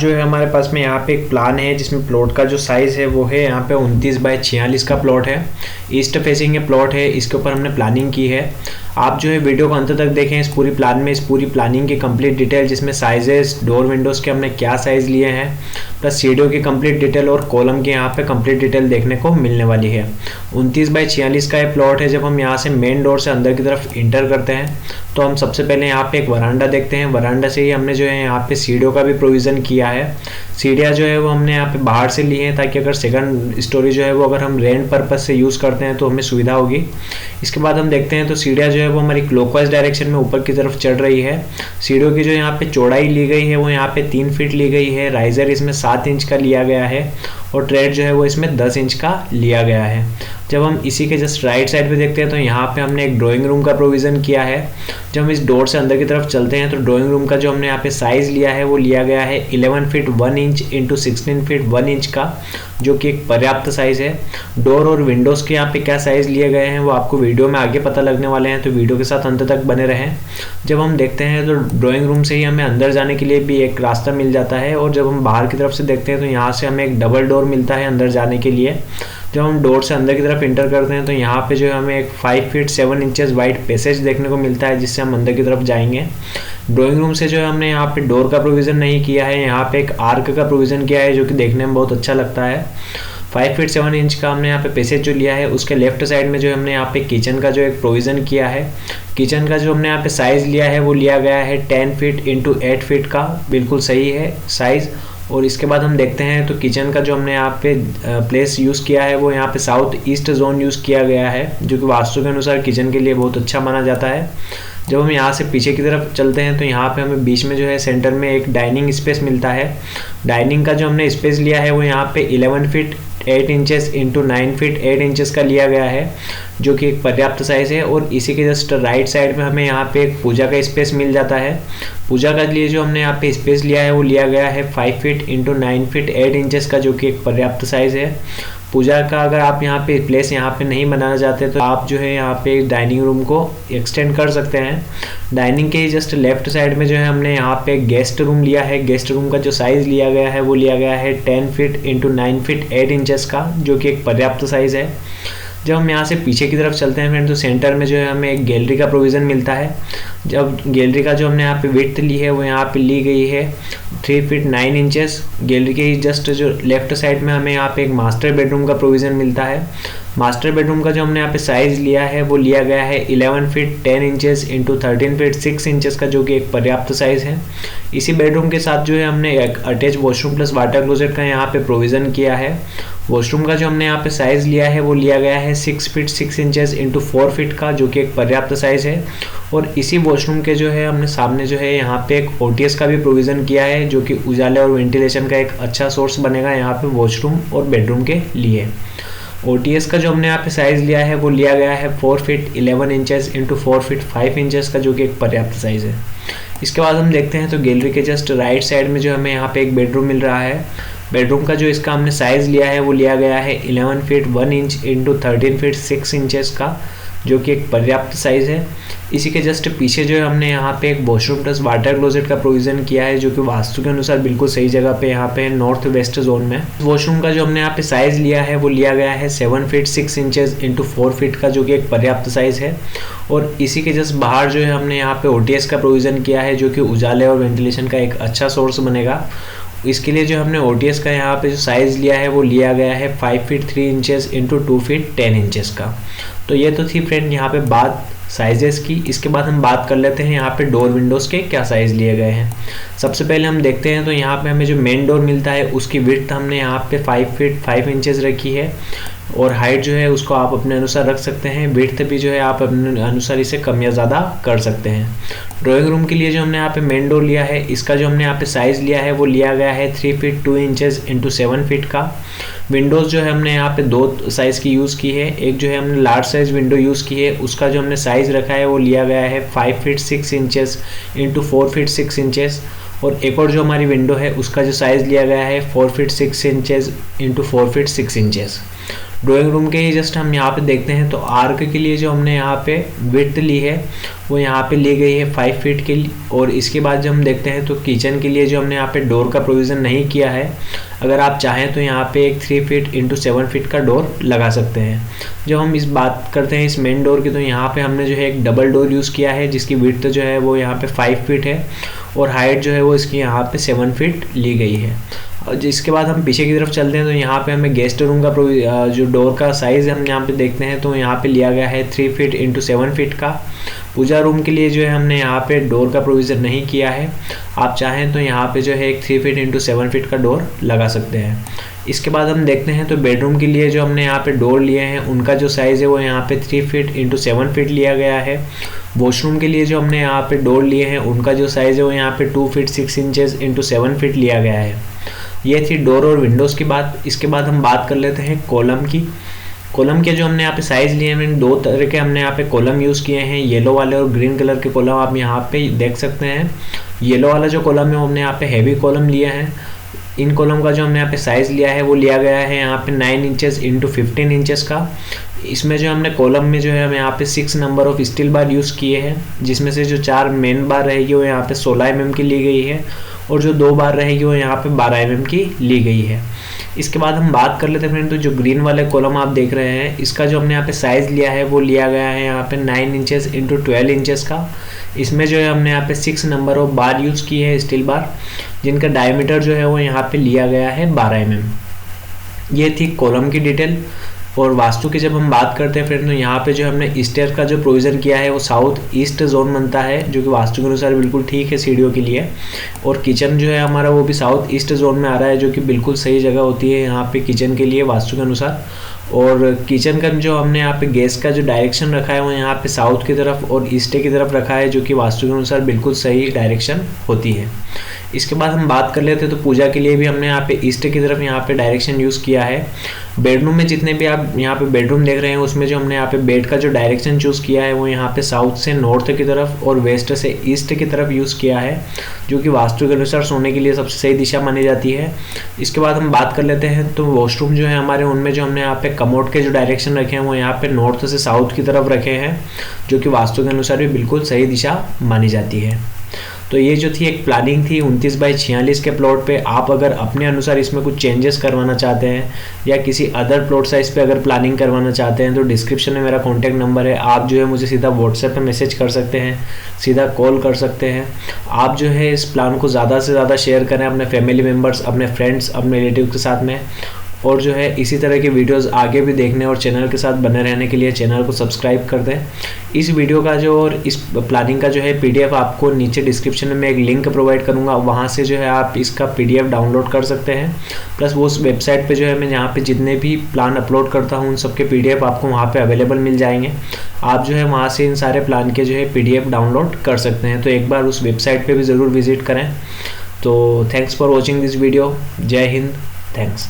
जो है हमारे पास में यहाँ पे एक प्लान है जिसमें प्लॉट का जो साइज़ है वो है यहाँ पे 29 बाय 46 का प्लॉट है। ईस्ट फेसिंग ये प्लॉट है, इसके ऊपर हमने प्लानिंग की है। आप जो है वीडियो को अंत तक देखें। इस पूरी प्लान में इस पूरी प्लानिंग की कंप्लीट डिटेल, जिसमें साइजेस, डोर विंडोज़ के हमने क्या साइज़ लिए हैं, प्लस सीढ़ियों की कंप्लीट डिटेल और कॉलम की यहाँ पे कंप्लीट डिटेल देखने को मिलने वाली है। 29 बाय 46 का ये प्लॉट है। जब हम यहाँ से मेन डोर से अंदर की तरफ इंटर करते हैं तो हम सबसे पहले यहाँ पे एक वरांडा देखते हैं। वरांडा से ही हमने जो है यहाँ पे सीढ़ियों का भी प्रोविज़न किया है। सीढ़ियाँ जो है वो हमने यहाँ पे बाहर से ली हैं ताकि अगर सेकंड स्टोरी जो है वो अगर हम रेंट पर्पस से यूज़ करते हैं तो हमें सुविधा होगी। इसके बाद हम देखते हैं तो सीढ़ियाँ जो है वो हमारी क्लॉकवाइज डायरेक्शन में ऊपर की तरफ चढ़ रही है। सीढ़ियों की जो यहाँ पे चौड़ाई ली गई है वो यहाँ पे 3 फीट ली गई है। राइजर इसमें 7 इंच का लिया गया है और ट्रेड जो है वो इसमें 10 इंच का लिया गया है। जब हम इसी के जस्ट राइट साइड पे देखते हैं तो यहाँ पे हमने एक ड्राइंग रूम का प्रोविज़न किया है। जब हम इस डोर से अंदर की तरफ चलते हैं तो ड्राइंग रूम का जो हमने यहाँ पे साइज़ लिया है वो लिया गया है 11 feet 1 inch into 16 feet 1 inch का, जो कि एक पर्याप्त साइज़ है। डोर और विंडोज़ के यहाँ पे क्या साइज़ लिए गए हैं वो आपको वीडियो में आगे पता लगने वाले हैं, तो वीडियो के साथ अंत तक बने रहें। जब हम देखते हैं तो ड्राइंग रूम से ही हमें अंदर जाने के लिए भी एक रास्ता मिल जाता है, और जब हम बाहर की तरफ से देखते हैं तो यहाँ से हमें एक डबल डोर मिलता है अंदर जाने के लिए। जब हम डोर से अंदर की तरफ इंटर करते हैं तो यहाँ पे जो है हमें एक 5 फीट 7 इंचेस वाइड पैसेज देखने को मिलता है, जिससे हम अंदर की तरफ जाएंगे। ड्राइंग रूम से जो है हमने यहाँ पे डोर का प्रोविज़न नहीं किया है, यहाँ पे एक आर्क का प्रोविज़न किया है जो कि देखने में बहुत अच्छा लगता है। 5 फीट 7 इंच का हमने यहाँ पे पैसेज जो लिया है, उसके लेफ्ट साइड में जो हमने यहाँ पे किचन का जो एक प्रोविज़न किया है। किचन का जो हमने यहाँ पे साइज़ लिया है वो लिया गया है 10 फीट इंटू 8 फीट का, बिल्कुल सही है साइज़। और इसके बाद हम देखते हैं तो किचन का जो हमने यहाँ पे प्लेस यूज़ किया है वो यहाँ पे साउथ ईस्ट जोन यूज़ किया गया है, जो कि वास्तु के अनुसार किचन के लिए बहुत अच्छा माना जाता है। जब हम यहाँ से पीछे की तरफ चलते हैं तो यहाँ पे हमें बीच में जो है सेंटर में एक डाइनिंग स्पेस मिलता है। डाइनिंग का जो हमने स्पेस लिया है वो यहाँ पे 11 feet 8 inches into 9 feet 8 inches का लिया गया है, जो कि एक पर्याप्त साइज़ है। और इसी के जस्ट राइट साइड में हमें यहाँ पे एक पूजा का स्पेस मिल जाता है। पूजा का लिए जो हमने यहाँ पे स्पेस लिया है वो लिया गया है 5 फीट इंटू 9 फीट 8 इंचेस का, जो कि एक पर्याप्त साइज़ है। पूजा का अगर आप यहाँ पे प्लेस यहाँ पे नहीं बनाना चाहते तो आप जो है यहाँ पे डाइनिंग रूम को एक्सटेंड कर सकते हैं। डाइनिंग के जस्ट लेफ्ट साइड में जो है हमने यहाँ पे गेस्ट रूम लिया है। गेस्ट रूम का जो साइज़ लिया गया है वो लिया गया है 10 फीट इंटू 9 फीट 8 इंचेस का, जो कि एक पर्याप्त साइज़ है। जब हम यहाँ से पीछे की तरफ चलते हैं फ्रेंड तो सेंटर में जो है हमें एक गैलरी का प्रोविज़न मिलता है। जब गैलरी का जो हमने यहाँ पे विड्थ ली है वो यहाँ पे ली गई है 3 फीट 9 इंचेस। गैलरी के जस्ट जो लेफ्ट साइड में हमें यहाँ पे एक मास्टर बेडरूम का प्रोविज़न मिलता है। मास्टर बेडरूम का जो हमने यहाँ पे साइज़ लिया है वो लिया गया है 11 feet 10 inches into 13 feet 6 inches का, जो कि एक पर्याप्त साइज़ है। इसी बेडरूम के साथ जो है हमने एक attach washroom plus water closet का यहाँ पे प्रोविज़न किया है। वॉशरूम का जो हमने यहाँ पे साइज़ लिया है वो लिया गया है 6 फीट 6 इंचेस इंटू 4 फीट का, जो कि एक पर्याप्त साइज़ है। और इसी वॉशरूम के जो है हमने सामने जो है यहाँ पे एक OTS का भी प्रोविज़न किया है, जो कि उजाले और वेंटिलेशन का एक अच्छा सोर्स बनेगा यहाँ पे वॉशरूम और बेडरूम के लिए। OTS का जो हमने यहाँ पे साइज़ लिया है वो लिया गया है 4 feet 11 inches into 4 feet 5 inches का, जो कि एक पर्याप्त साइज़ है। इसके बाद हम देखते हैं तो गैलरी के जस्ट राइट साइड में जो हमें यहाँ पे एक बेडरूम मिल रहा है। बेडरूम का जो इसका हमने साइज़ लिया है वो लिया गया है 11 feet 1 inch into 13 feet 6 inches का, जो कि एक पर्याप्त साइज़ है। इसी के जस्ट पीछे जो है हमने यहाँ पे एक वॉशरूम प्लस वाटर क्लोजेट का प्रोविज़न किया है, जो कि वास्तु के अनुसार बिल्कुल सही जगह पे यहाँ पे नॉर्थ वेस्ट जोन में। वॉशरूम का जो हमने यहाँ पे साइज़ लिया है वो लिया गया है 7 फीट 6 इंचेस इंटू 4 फीट का, जो कि एक पर्याप्त साइज़ है। और इसी के जस्ट बाहर जो है हमने यहाँ पे OTS का प्रोविज़न किया है, जो कि उजाले और वेंटिलेशन का एक अच्छा सोर्स बनेगा। इसके लिए जो हमने OTS का यहाँ पे जो साइज़ लिया है वो लिया गया है 5 feet 3 inches into 2 feet 10 inches का। तो ये तो थी फ्रेंड यहाँ पे बात साइजेस की। इसके बाद हम बात कर लेते हैं यहाँ पे डोर विंडोज़ के क्या साइज़ लिए गए हैं। सबसे पहले हम देखते हैं तो यहाँ पे हमें जो मेन डोर मिलता है उसकी विड्थ हमने यहाँ पे 5 फीट 5 इंचेस रखी है, और हाइट जो है उसको आप अपने अनुसार रख सकते हैं। विड्थ भी जो है आप अपने अनुसार इसे कम या ज़्यादा कर सकते हैं। ड्राइंग रूम के लिए जो हमने यहाँ पे मेन डोर लिया है, इसका जो हमने यहाँ पे साइज़ लिया है वो लिया गया है 3 फीट 2 इंचेस इंटू 7 फीट का। विंडोज़ जो है हमने यहाँ पे 2 साइज़ की यूज़ की है। एक जो है हमने लार्ज साइज़ विंडो यूज़ की है, उसका जो हमने साइज़ रखा है वो लिया गया है 5 feet 6 inches into 4 feet 6 inches. और एक और जो हमारी विंडो है उसका जो साइज़ लिया गया है 4 feet 6 inches into 4 feet 6 inches. Drawing room के ही जस्ट हम यहाँ पे देखते हैं तो आर्क के लिए जो हमने यहाँ पे विड्थ ली है वो यहाँ पे ली गई है 5 फीट के लिए। और इसके बाद जब हम देखते हैं तो किचन के लिए जो हमने यहाँ पे डोर का प्रोविज़न नहीं किया है, अगर आप चाहें तो यहाँ पे एक 3 फीट इंटू 7 फीट का डोर लगा सकते हैं। जब हम इस बात करते हैं इस मेन डोर की, तो यहाँ पे हमने जो है एक डबल डोर यूज़ किया है जिसकी विड्थ जो है वो यहाँ पे 5 फीट है और हाइट जो है वो इसकी यहाँ पे 7 फीट ली गई है। और जिसके बाद हम पीछे की तरफ चलते हैं तो यहाँ पे हमें गेस्ट रूम का जो डोर का साइज़ हम यहाँ पे देखते हैं तो यहाँ पे लिया गया है 3 फीट इंटू 7 फीट का। पूजा रूम के लिए जो है हमने यहाँ पे डोर का प्रोविज़न नहीं किया है, आप चाहें तो यहाँ पे जो है एक 3 फीट इंटू 7 फीट का डोर लगा सकते हैं। इसके बाद हम देखते हैं तो बेडरूम के लिए जो हमने यहाँ पे डोर लिए हैं उनका जो साइज़ है वो यहाँ पे 3 फीट इंटू 7 फीट लिया गया है। वॉशरूम के लिए जो हमने यहाँ पे डोर लिए हैं उनका जो साइज़ है वो यहाँ पे 2 फीट 6 इंचेस इंटू 7 फीट लिया गया है। ये थी डोर और विंडोज़ की बात। इसके बाद हम बात कर लेते हैं कॉलम की। कॉलम के जो हमने यहाँ पे साइज़ लिए हैं, दो तरह के हमने यहाँ पे कॉलम यूज़ किए हैं, येलो वाले और ग्रीन कलर के कॉलम आप यहाँ पे देख सकते हैं। येलो वाला जो कॉलम है वो हमने यहाँ पे हैवी कॉलम लिया है। इन कॉलम का जो हमने यहाँ पे साइज़ लिया है वो लिया गया है यहाँ पे 9 इंचेस इंटू 15 इंचेस का। इसमें जो हमने कॉलम में जो है हम यहाँ पे 6 number of steel bar use किए हैं, जिसमें से जो 4 मेन बार रहेगी वो यहाँ पे 16 mm की ली गई है और जो 2 बार रहेगी वो यहाँ पे 12 mm की ली गई है। इसके बाद हम बात कर लेते हैं फ्रेंड, तो जो ग्रीन वाले कॉलम आप देख रहे हैं इसका जो हमने यहाँ पे साइज़ लिया है वो लिया गया है यहाँ पे 9 इंचेस इंटू 12 इंचेस का। इसमें जो है हमने यहाँ पे 6 नंबर ऑफ बार यूज़ किए हैं स्टील बार, जिनका डायमीटर जो है वो यहाँ पे लिया गया है 12 mm। ये थी कॉलम की डिटेल। और वास्तु की जब हम बात करते हैं फ्रेंड, तो यहाँ पे जो हमने स्टेयर का जो प्रोविज़न किया है वो साउथ ईस्ट जोन बनता है, जो कि वास्तु के अनुसार बिल्कुल ठीक है सीढ़ियों के लिए। और किचन जो है हमारा वो भी साउथ ईस्ट जोन में आ रहा है, जो कि बिल्कुल सही जगह होती है यहाँ पे किचन के लिए वास्तु के अनुसार। और किचन का जो हमने यहाँ पे गैस का जो डायरेक्शन रखा है वो यहाँ पे साउथ की तरफ और ईस्ट की तरफ रखा है, जो कि वास्तु के अनुसार बिल्कुल सही डायरेक्शन होती है। इसके बाद हम बात कर लेते हैं तो पूजा के लिए भी हमने यहाँ पे ईस्ट की तरफ यहाँ पे डायरेक्शन यूज़ किया है। बेडरूम में जितने भी आप यहाँ पे बेडरूम देख रहे हैं उसमें जो हमने यहाँ पे बेड का जो डायरेक्शन चूज़ किया है वो यहाँ पे साउथ से नॉर्थ की तरफ और वेस्ट से ईस्ट की तरफ यूज़ किया है, जो कि वास्तु के अनुसार सोने के लिए सबसे सही दिशा मानी जाती है। इसके बाद हम बात कर लेते हैं तो वॉशरूम जो है हमारे, उनमें जो हमने यहाँ पे कमोड के जो डायरेक्शन रखे हैं वो यहाँ पे नॉर्थ से साउथ की तरफ रखे हैं, जो कि वास्तु के अनुसार भी बिल्कुल सही दिशा मानी जाती है। तो ये जो थी एक प्लानिंग थी 29 बाई 46 के प्लॉट पे। आप अगर अपने अनुसार इसमें कुछ चेंजेस करवाना चाहते हैं या किसी अदर प्लॉट साइज पे अगर प्लानिंग करवाना चाहते हैं तो डिस्क्रिप्शन में मेरा कॉन्टैक्ट नंबर है, आप जो है मुझे सीधा व्हाट्सएप पे मैसेज कर सकते हैं, सीधा कॉल कर सकते हैं। आप जो है इस प्लान को ज़्यादा से ज़्यादा शेयर करें अपने फैमिली मेम्बर्स, अपने फ्रेंड्स, अपने रिलेटिव के साथ में। और जो है इसी तरह के वीडियोस आगे भी देखने और चैनल के साथ बने रहने के लिए चैनल को सब्सक्राइब कर दें। इस वीडियो का जो और इस प्लानिंग का जो है PDF आपको नीचे डिस्क्रिप्शन में एक लिंक प्रोवाइड करूंगा, वहां से जो है आप इसका PDF डाउनलोड कर सकते हैं। प्लस वो उस वेबसाइट पे जो है मैं यहाँ पे जितने भी प्लान अपलोड करता हूँ उन सबके PDF आपको वहाँ पर अवेलेबल मिल जाएंगे। आप जो है वहाँ से इन सारे प्लान के जो है PDF डाउनलोड कर सकते हैं। तो एक बार उस वेबसाइट पर भी ज़रूर विजिट करें। तो thanks for watching this video. जय हिंद, थैंक्स।